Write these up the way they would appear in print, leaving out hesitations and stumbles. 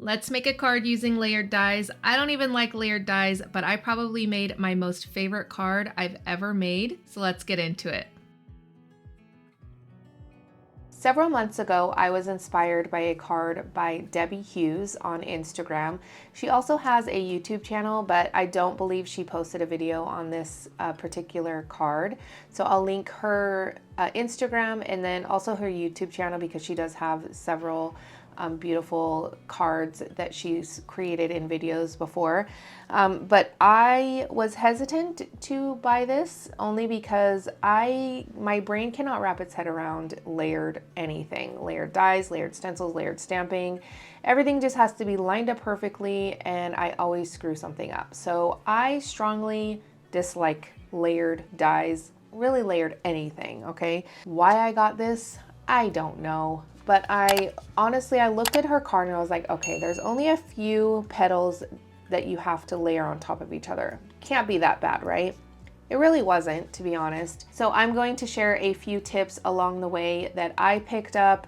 Let's make a card using layered dies. I don't even like layered dies, but I probably made my most favorite card I've ever made, so let's get into it. Several months ago, I was inspired by a card by Debbie Hughes on Instagram. She also has a YouTube channel, but I don't believe she posted a video on this particular card. So I'll link her Instagram and then also her YouTube channel because she does have several beautiful cards that she's created in videos before. But I was hesitant to buy this only because my brain cannot wrap its head around layered anything. Layered dies, layered stencils, layered stamping. Everything just has to be lined up perfectly and I always screw something up. So I strongly dislike layered dies, really layered anything, okay? Why I got this, I don't know. But I looked at her card and I was like, okay, there's only a few petals that you have to layer on top of each other. Can't be that bad, right? It really wasn't, to be honest. So I'm going to share a few tips along the way that I picked up,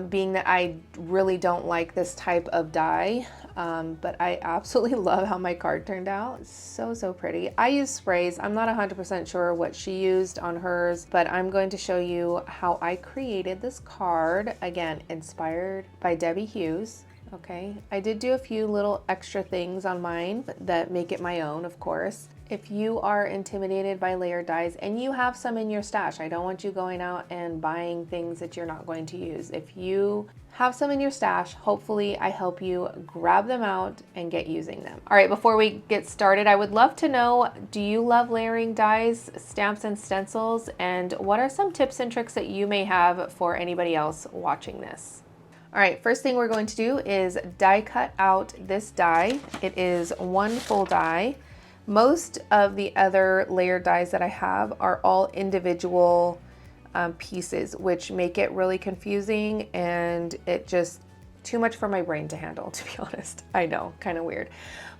being that I really don't like this type of die. But I absolutely love how my card turned out. It's so pretty. I use sprays. I'm not 100% sure what she used on hers, but I'm going to show you how I created this card. Again, inspired by Debbie Hughes. Okay, I did do a few little extra things on mine that make it my own, of course. If you are intimidated by layered dies and you have some in your stash, I don't want you going out and buying things that you're not going to use. If you have some in your stash, hopefully I help you grab them out and get using them. All right, before we get started, I would love to know, do you love layering dies, stamps, and stencils? And what are some tips and tricks that you may have for anybody else watching this? All right, first thing we're going to do is die cut out this die. It is one full die. Most of the other layered dies that I have are all individual pieces, which make it really confusing and it just too much for my brain to handle, to be honest. I know, kind of weird.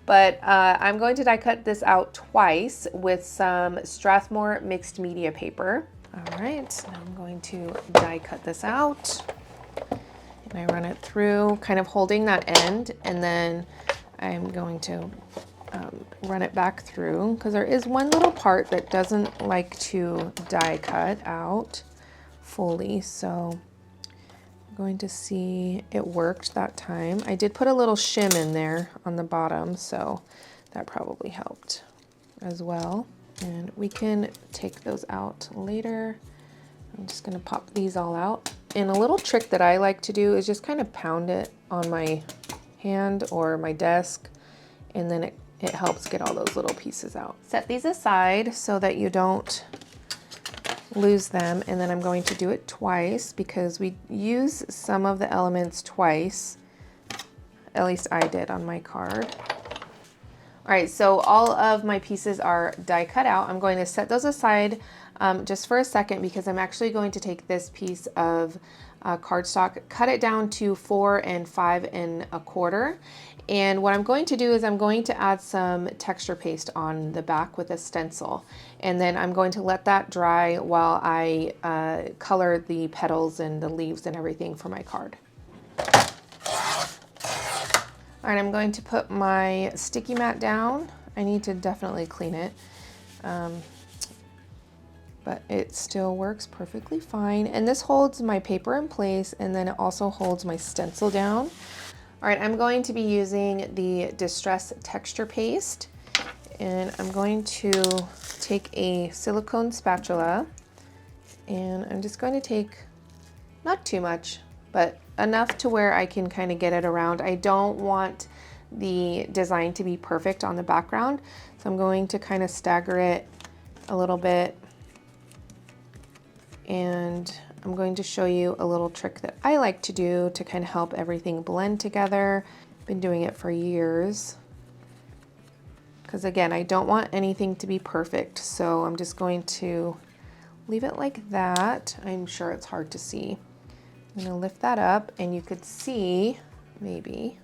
But I'm going to die cut this out twice with some Strathmore mixed media paper. All right, now I'm going to die cut this out. And I run it through, kind of holding that end, and then I'm going to run it back through because there is one little part that doesn't like to die cut out fully. So I'm going to see it worked that time. I did put a little shim in there on the bottom, so that probably helped as well. And we can take those out later. I'm just going to pop these all out. And a little trick that I like to do is just kind of pound it on my hand or my desk, and then it helps get all those little pieces out. Set these aside so that you don't lose them, and then I'm going to do it twice because we use some of the elements twice. At least I did on my card. All right, so all of my pieces are die cut out. I'm going to set those aside just for a second because I'm actually going to take this piece of cardstock, cut it down to 4 5 1/4. And what I'm going to do is I'm going to add some texture paste on the back with a stencil. And then I'm going to let that dry while I color the petals and the leaves and everything for my card. All right, I'm going to put my sticky mat down. I need to definitely clean it. But it still works perfectly fine. And this holds my paper in place, and then it also holds my stencil down. All right, I'm going to be using the Distress Texture Paste, and I'm going to take a silicone spatula, and I'm just going to take, not too much, but enough to where I can kind of get it around. I don't want the design to be perfect on the background, so I'm going to kind of stagger it a little bit. And I'm going to show you a little trick that I like to do to kind of help everything blend together. I've been doing it for years. Because again, I don't want anything to be perfect. So I'm just going to leave it like that. I'm sure it's hard to see. I'm going to lift that up and you could see, maybe,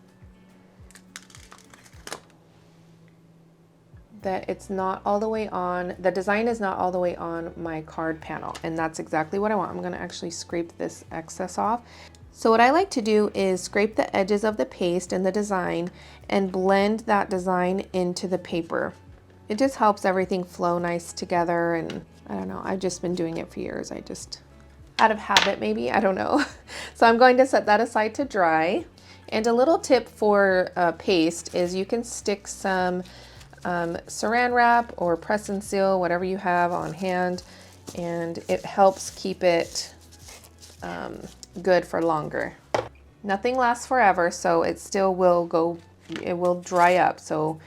that it's not all the way on, the design is not all the way on my card panel, and that's exactly what I want. I'm gonna actually scrape this excess off. So what I like to do is scrape the edges of the paste and the design and blend that design into the paper. It just helps everything flow nice together, and I don't know, I've just been doing it for years. I just, out of habit maybe, I don't know. So I'm going to set that aside to dry. And a little tip for paste is you can stick some saran wrap or press and seal, whatever you have on hand, and it helps keep it good for longer. Nothing lasts forever, so it still will go, it will dry up, so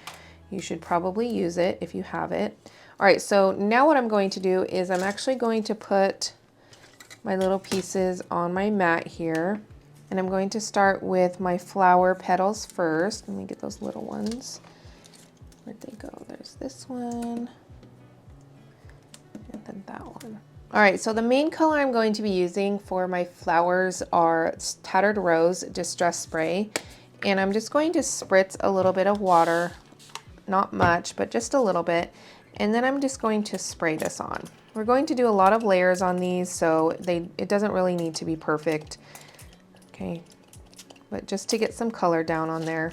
you should probably use it if you have it. All right, so now what I'm going to do is I'm actually going to put my little pieces on my mat here, and I'm going to start with my flower petals first. Let me get those little ones. Where'd they go? There's this one, and then that one. All right, so the main color I'm going to be using for my flowers are Tattered Rose Distress Spray, and I'm just going to spritz a little bit of water, not much, but just a little bit, and then I'm just going to spray this on. We're going to do a lot of layers on these, so it doesn't really need to be perfect, okay, but just to get some color down on there.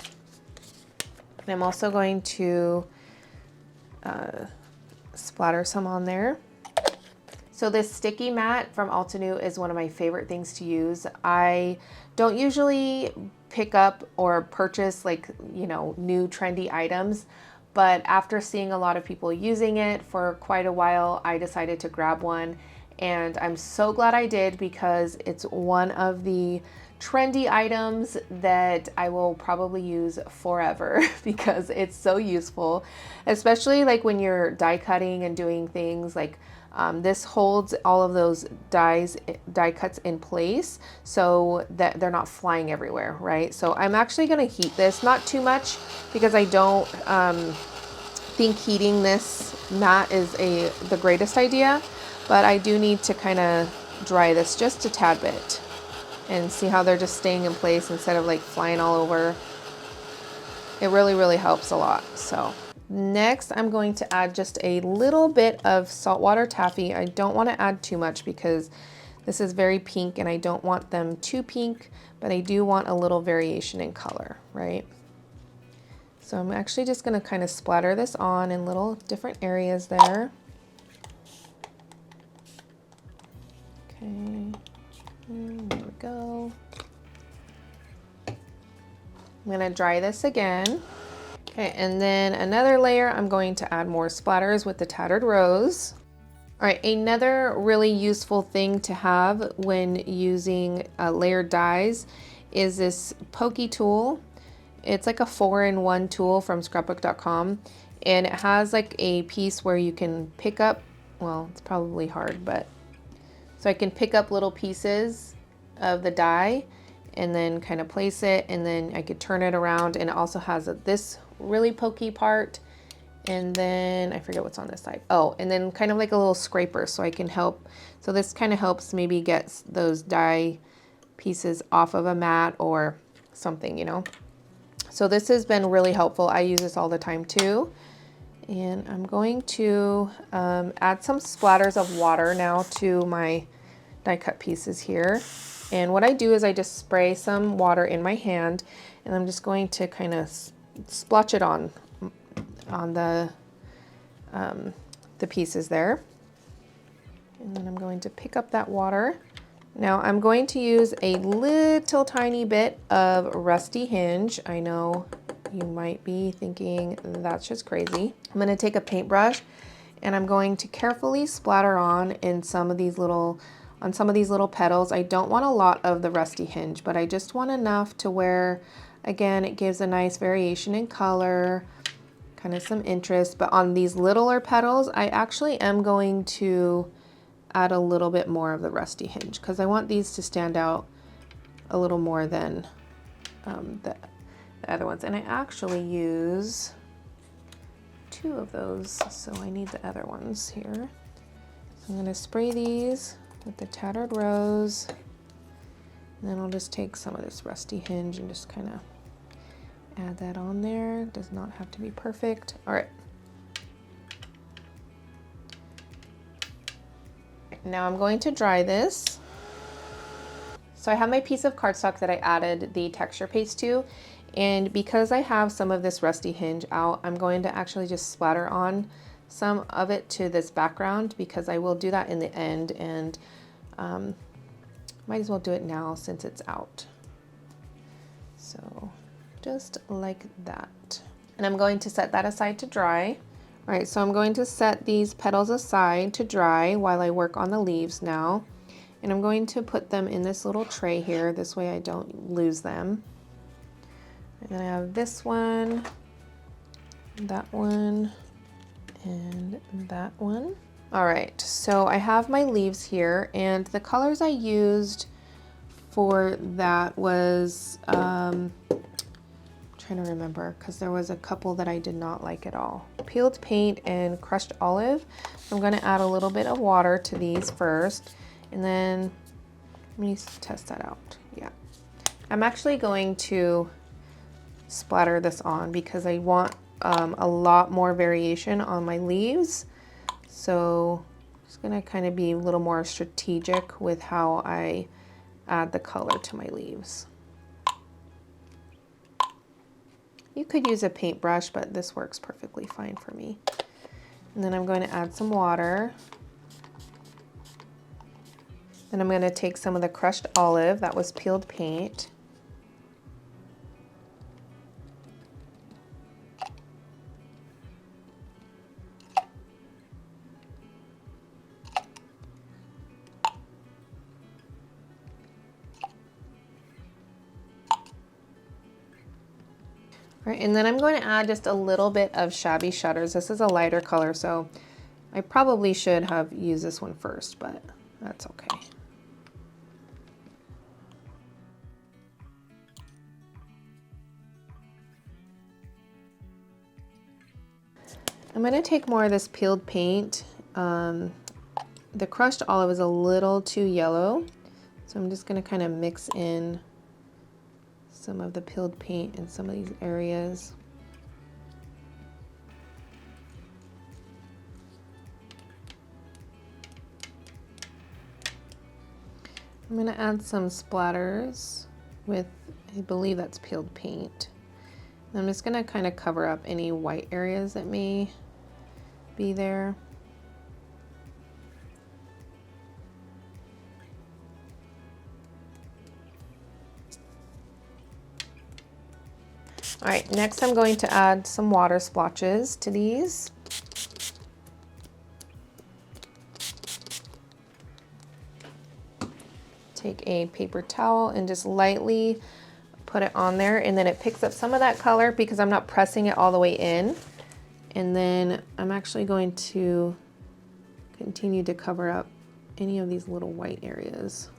And I'm also going to splatter some on there. So this sticky mat from Altenew is one of my favorite things to use. I don't usually pick up or purchase, like, you know, new trendy items, but after seeing a lot of people using it for quite a while, I decided to grab one, and I'm so glad I did, because it's one of the trendy items that I will probably use forever because it's so useful, especially like when you're die cutting and doing things like this holds all of those die cuts in place so that they're not flying everywhere, right? So I'm actually going to heat this, not too much, because I don't think heating this mat is the greatest idea, but I do need to kind of dry this just a tad bit and see how they're just staying in place instead of like flying all over. It really helps a lot. So next, I'm going to add just a little bit of saltwater taffy. I don't want to add too much because this is very pink and I don't want them too pink, but I do want a little variation in color, right? So I'm actually just going to kind of splatter this on in little different areas there. Okay, there we go. I'm going to dry this again. Okay, and then another layer, I'm going to add more splatters with the Tattered Rose. All right, another really useful thing to have when using layered dies is this pokey tool. It's like a 4-in-1 tool from scrapbook.com, and it has like a piece where you can pick up, well, it's probably hard, but so I can pick up little pieces of the die and then kind of place it, and then I could turn it around, and it also has this really pokey part, and then I forget what's on this side. Oh, and then kind of like a little scraper, so I can help. So this kind of helps maybe get those die pieces off of a mat or something, you know. So this has been really helpful. I use this all the time too. And I'm going to add some splatters of water now to my die cut pieces here. And what I do is I just spray some water in my hand, and I'm just going to kind of splotch it on the pieces there. And then I'm going to pick up that water. Now I'm going to use a little tiny bit of Rusty Hinge. I know you might be thinking that's just crazy. I'm going to take a paintbrush and I'm going to carefully splatter on some of these little petals. I don't want a lot of the Rusty Hinge, but I just want enough to where, again, it gives a nice variation in color, kind of some interest. But on these littler petals, I actually am going to add a little bit more of the Rusty Hinge because I want these to stand out a little more than the other ones. And I actually use 2 of those, so I need the other ones here. So I'm going to spray these with the Tattered Rose, and then I'll just take some of this Rusty Hinge and just kind of add that on there. It does not have to be perfect. All right. Now I'm going to dry this. So I have my piece of cardstock that I added the texture paste to, and because I have some of this rusty hinge out, I'm going to actually just splatter on some of it to this background because I will do that in the end, and might as well do it now since it's out. So just like that. And I'm going to set that aside to dry. All right, so I'm going to set these petals aside to dry while I work on the leaves now. And I'm going to put them in this little tray here, this way I don't lose them. And then I have this one, that one, and that one. All right, so I have my leaves here, and the colors I used for that was, trying to remember because there was a couple that I did not like at all. Peeled paint and crushed olive. I'm going to add a little bit of water to these first, and then let me test that out. Yeah, I'm actually going to splatter this on because I want a lot more variation on my leaves. So I'm just going to kind of be a little more strategic with how I add the color to my leaves. You could use a paintbrush, but this works perfectly fine for me. And then I'm going to add some water. Then I'm going to take some of the crushed olive, that was peeled paint. All right, and then I'm going to add just a little bit of Shabby Shutters. This is a lighter color, so I probably should have used this one first, but that's okay. I'm going to take more of this peeled paint. The crushed olive is a little too yellow, so I'm just going to kind of mix in some of the peeled paint in some of these areas. I'm going to add some splatters with, I believe that's peeled paint. And I'm just going to kind of cover up any white areas that may be there. All right, next I'm going to add some water splotches to these. Take a paper towel and just lightly put it on there, and then it picks up some of that color because I'm not pressing it all the way in. And then I'm actually going to continue to cover up any of these little white areas.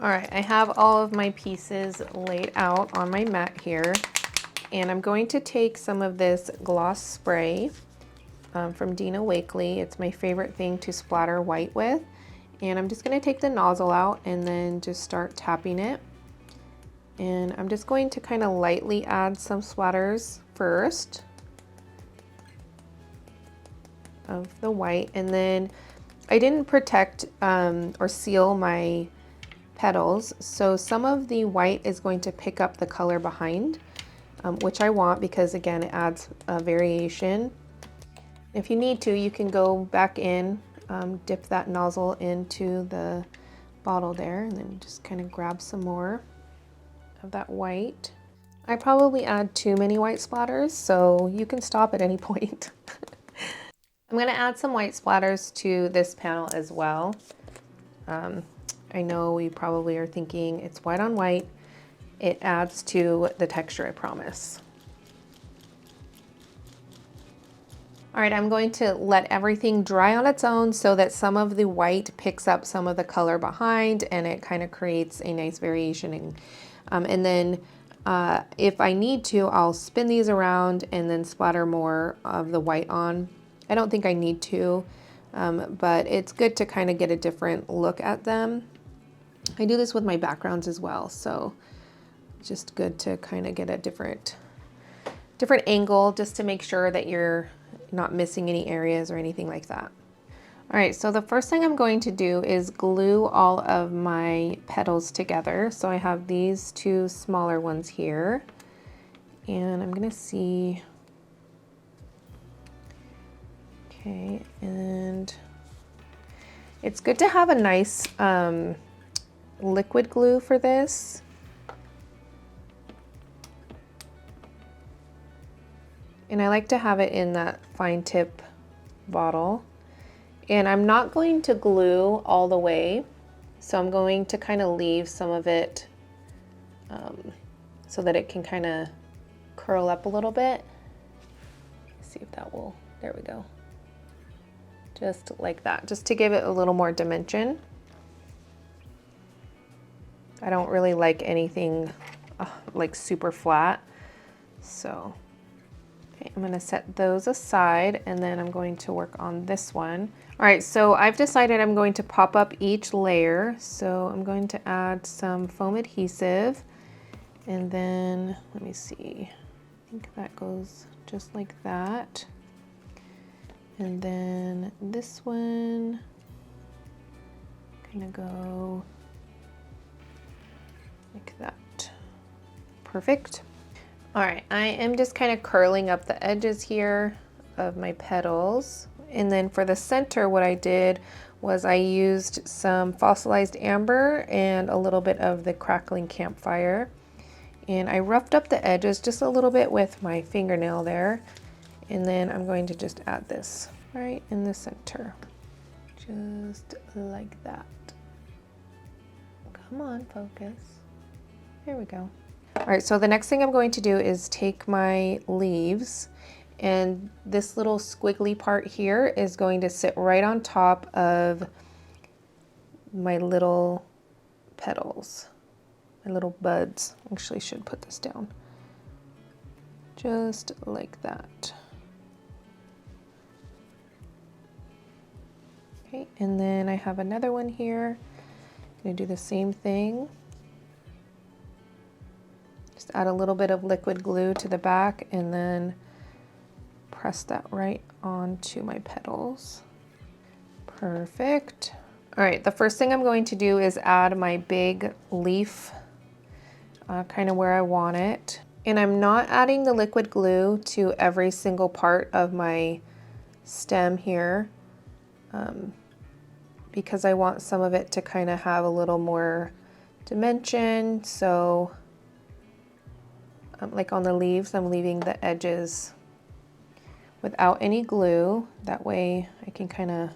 All right, I have all of my pieces laid out on my mat here, and I'm going to take some of this gloss spray from Dina Wakley. It's my favorite thing to splatter white with, and I'm just going to take the nozzle out and then just start tapping it. And I'm just going to kind of lightly add some splatters first of the white, and then I didn't protect or seal my petals, so some of the white is going to pick up the color behind, which I want because again it adds a variation. If you need to, you can go back in, dip that nozzle into the bottle there, and then just kind of grab some more of that white. I probably add too many white splatters, so you can stop at any point. I'm going to add some white splatters to this panel as well. I know we probably are thinking it's white on white. It adds to the texture, I promise. All right, I'm going to let everything dry on its own so that some of the white picks up some of the color behind, and it kind of creates a nice variation. And then if I need to, I'll spin these around and then splatter more of the white on. I don't think I need to, but it's good to kind of get a different look at them. I do this with my backgrounds as well, so just good to kind of get a different angle just to make sure that you're not missing any areas or anything like that. All All right, so the first thing I'm going to do is glue all of my petals together. So I have these two smaller ones here, and I'm gonna see, okay, and it's good to have a nice liquid glue for this. And I like to have it in that fine tip bottle. And I'm not going to glue all the way, so I'm going to kind of leave some of it so that it can kind of curl up a little bit. Let's see if that will, there we go. Just like that, just to give it a little more dimension. I don't really like anything like super flat, so. Okay, I'm gonna set those aside, and then I'm going to work on this one. All right, so I've decided I'm going to pop up each layer. So I'm going to add some foam adhesive, and then, let me see, I think that goes just like that. And then this one, kind of go like that. Perfect. All right, I am just kind of curling up the edges here of my petals. And then for the center, what I did was I used some fossilized amber and a little bit of the crackling campfire. And I roughed up the edges just a little bit with my fingernail there. And then I'm going to just add this right in the center. Just like that. Come on, focus. There we go. All right, so the next thing I'm going to do is take my leaves, and this little squiggly part here is going to sit right on top of my little petals, my little buds. Actually, should put this down. Just like that. Okay, and then I have another one here. I'm gonna do the same thing. Just add a little bit of liquid glue to the back, and then press that right onto my petals. Perfect. All right, the first thing I'm going to do is add my big leaf kind of where I want it. And I'm not adding the liquid glue to every single part of my stem here because I want some of it to kind of have a little more dimension. So like on the leaves, I'm leaving the edges without any glue. That way I can kind of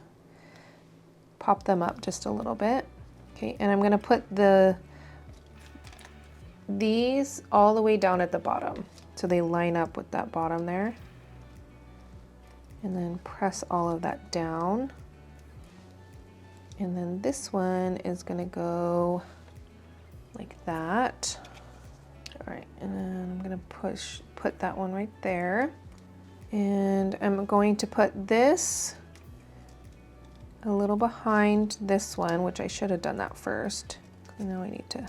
pop them up just a little bit. Okay, and I'm gonna put these all the way down at the bottom so they line up with that bottom there. And then press all of that down. And then this one is gonna go like that. All right, and then I'm gonna put that one right there. And I'm going to put this a little behind this one, which I should have done that first. Now I need to.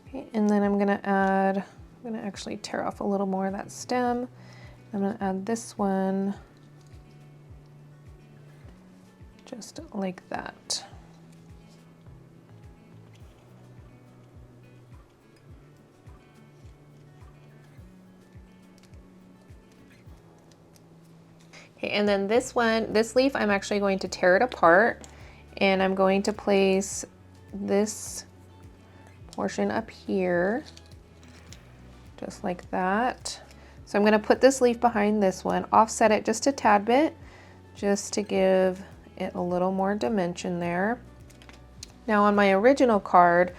Okay, and then I'm gonna actually tear off a little more of that stem. I'm gonna add this one just like that. Okay, and then this leaf, I'm actually going to tear it apart, and I'm going to place this portion up here, just like that. So I'm gonna put this leaf behind this one, offset it just a tad bit, just to give it a little more dimension there. Now on my original card,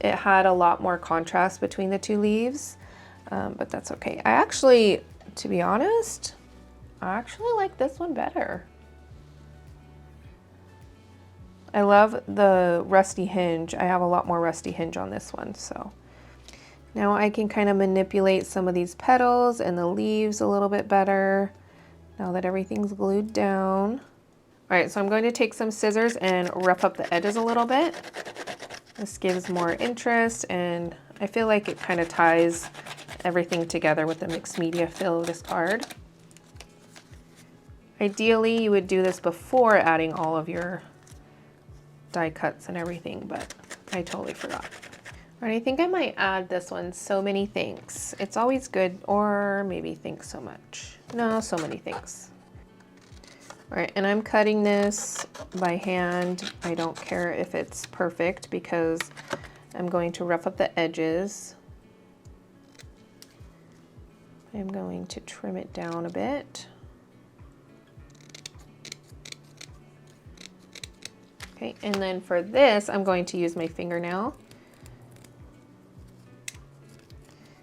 it had a lot more contrast between the two leaves, but that's okay. I actually, to be honest, I actually like this one better. I love the rusty hinge. I have a lot more rusty hinge on this one, so. Now I can kind of manipulate some of these petals and the leaves a little bit better now that everything's glued down. All right, so I'm going to take some scissors and rough up the edges a little bit. This gives more interest, and I feel like it kind of ties everything together with the mixed media fill of this card. Ideally, you would do this before adding all of your die cuts and everything, but I totally forgot. All right, I think I might add this one, so many thanks. It's always good, or maybe thanks so much. No, so many thanks. All right, and I'm cutting this by hand. I don't care if it's perfect because I'm going to rough up the edges. I'm going to trim it down a bit. Okay, and then for this, I'm going to use my fingernail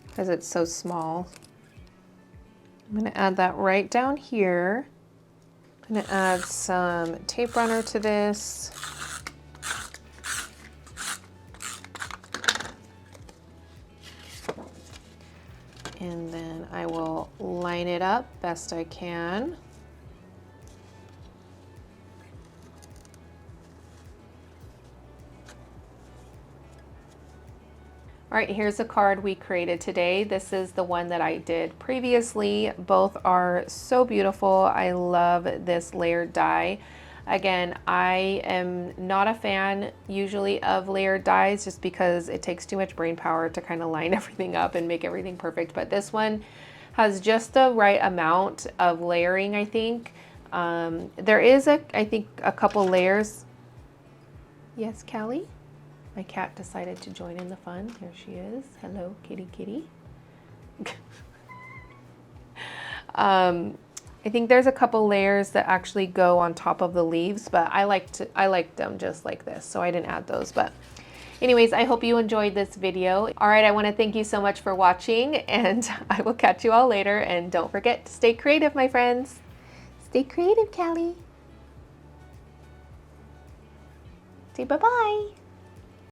because it's so small. I'm gonna add that right down here. I'm gonna add some tape runner to this. And then I will line it up best I can. All right, here's a card we created today. This is the one that I did previously. Both are so beautiful. I love this layered die. Again, I am not a fan usually of layered dies just because it takes too much brain power to kind of line everything up and make everything perfect. But this one has just the right amount of layering, I think. There is, I think, a couple layers. Yes, Callie? My cat decided to join in the fun. Here she is. Hello, kitty kitty. I think there's a couple layers that actually go on top of the leaves, but I liked them just like this, so I didn't add those. But anyways, I hope you enjoyed this video. All right, I want to thank you so much for watching, and I will catch you all later. And don't forget to stay creative, my friends. Stay creative, Callie. Say bye-bye.